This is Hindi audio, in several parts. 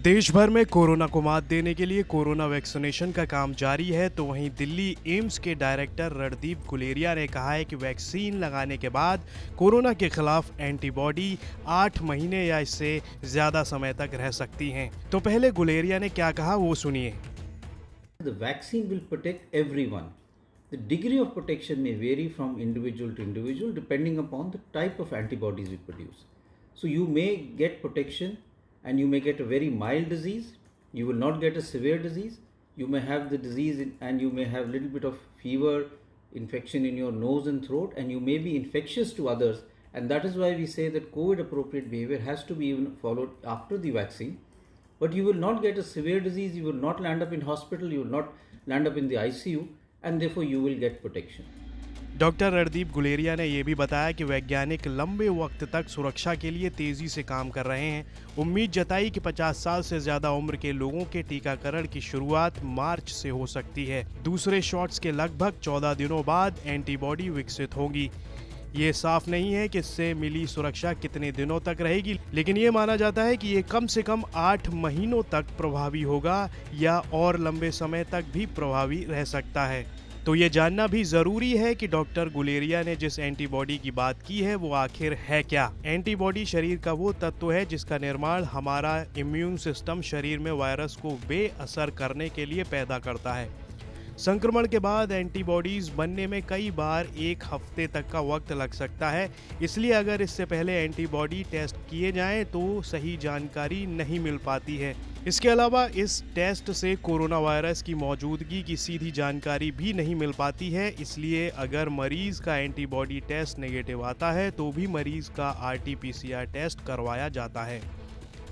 देश भर में कोरोना को मात देने के लिए कोरोना वैक्सीनेशन का काम जारी है, तो वहीं दिल्ली एम्स के डायरेक्टर रणदीप गुलेरिया ने कहा है कि वैक्सीन लगाने के बाद कोरोना के खिलाफ एंटीबॉडी 8 महीने या इससे ज़्यादा समय तक रह सकती हैं। तो पहले गुलेरिया ने क्या कहा वो सुनिए। The vaccine will protect everyone. The degree of protection may vary from individual to individual depending upon the type of antibodies we produce. So you may get protection and you may get a very mild disease. You will not get a severe disease. You may have the disease and you may have a little bit of fever, infection in your nose and throat, and you may be infectious to others. And that is why we say that COVID appropriate behavior has to be even followed after the vaccine. But you will not get a severe disease, you will not land up in hospital, you will not land up in the ICU, and therefore you will get protection. Doctor Randeep Guleria ने यह भी बताया कि वैज्ञानिक लंबे वक्त तक सुरक्षा के लिए तेजी से काम कर रहे हैं। उम्मीद जताई कि 50 साल से ज्यादा उम्र के लोगों के टीकाकरण की शुरुआत मार्च से हो सकती है। दूसरे शॉट्स के लगभग 14 दिनों बाद एंटीबॉडी विकसित होगी। ये साफ नहीं है कि इससे मिली सुरक्षा कितने दिनों तक रहेगी, लेकिन ये माना जाता है कि ये कम से कम 8 महीनों तक प्रभावी होगा या और लंबे समय तक भी प्रभावी रह सकता है। तो ये जानना भी ज़रूरी है कि डॉक्टर गुलेरिया ने जिस एंटीबॉडी की बात की है वो आखिर है क्या। एंटीबॉडी शरीर का वो तत्व है जिसका निर्माण हमारा इम्यून सिस्टम शरीर में वायरस को बेअसर करने के लिए पैदा करता है। संक्रमण के बाद एंटीबॉडीज़ बनने में कई बार 1 हफ्ते तक का वक्त लग सकता है, इसलिए अगर इससे पहले एंटीबॉडी टेस्ट किए जाएं तो सही जानकारी नहीं मिल पाती है। इसके अलावा इस टेस्ट से कोरोना वायरस की मौजूदगी की सीधी जानकारी भी नहीं मिल पाती है, इसलिए अगर मरीज़ का एंटीबॉडी टेस्ट नेगेटिव आता है तो भी मरीज़ का RT-PCR टेस्ट करवाया जाता है।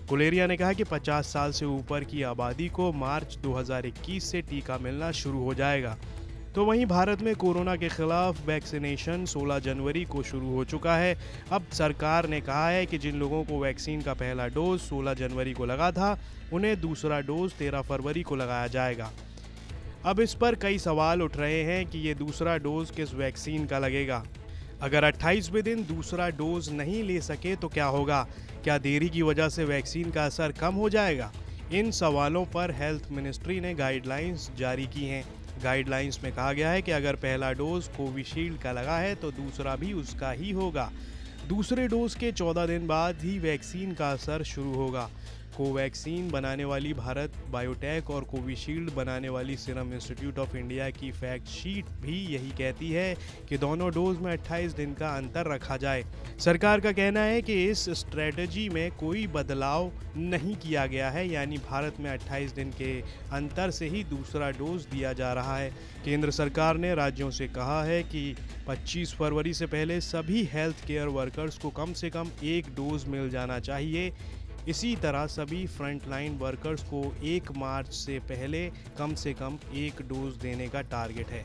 गुलेरिया ने कहा कि 50 साल से ऊपर की आबादी को मार्च 2021 से टीका मिलना शुरू हो जाएगा। तो वहीं भारत में कोरोना के खिलाफ वैक्सीनेशन 16 जनवरी को शुरू हो चुका है। अब सरकार ने कहा है कि जिन लोगों को वैक्सीन का पहला डोज 16 जनवरी को लगा था, उन्हें दूसरा डोज 13 फरवरी को लगाया जाएगा। अब इस पर कई सवाल उठ रहे हैं कि ये दूसरा डोज किस वैक्सीन का लगेगा। अगर 28वें दिन दूसरा डोज नहीं ले सके तो क्या होगा? क्या देरी की वजह से वैक्सीन का असर कम हो जाएगा? इन सवालों पर हेल्थ मिनिस्ट्री ने गाइडलाइंस जारी की हैं। गाइडलाइंस में कहा गया है कि अगर पहला डोज कोविशील्ड का लगा है तो दूसरा भी उसका ही होगा। दूसरे डोज के 14 दिन बाद ही वैक्सीन का असर शुरू होगा। कोवैक्सीन बनाने वाली भारत बायोटेक और कोविशील्ड बनाने वाली सीरम इंस्टीट्यूट ऑफ इंडिया की फैक्ट शीट भी यही कहती है कि दोनों डोज में 28 दिन का अंतर रखा जाए। सरकार का कहना है कि इस स्ट्रेटजी में कोई बदलाव नहीं किया गया है, यानी भारत में 28 दिन के अंतर से ही दूसरा डोज दिया जा रहा है। केंद्र सरकार ने राज्यों से कहा है कि 25 फरवरी से पहले सभी हेल्थ केयर वर्कर्स को कम से कम 1 डोज मिल जाना चाहिए। इसी तरह सभी फ्रंटलाइन वर्कर्स को 1 मार्च से पहले कम 1 डोज देने का टारगेट है।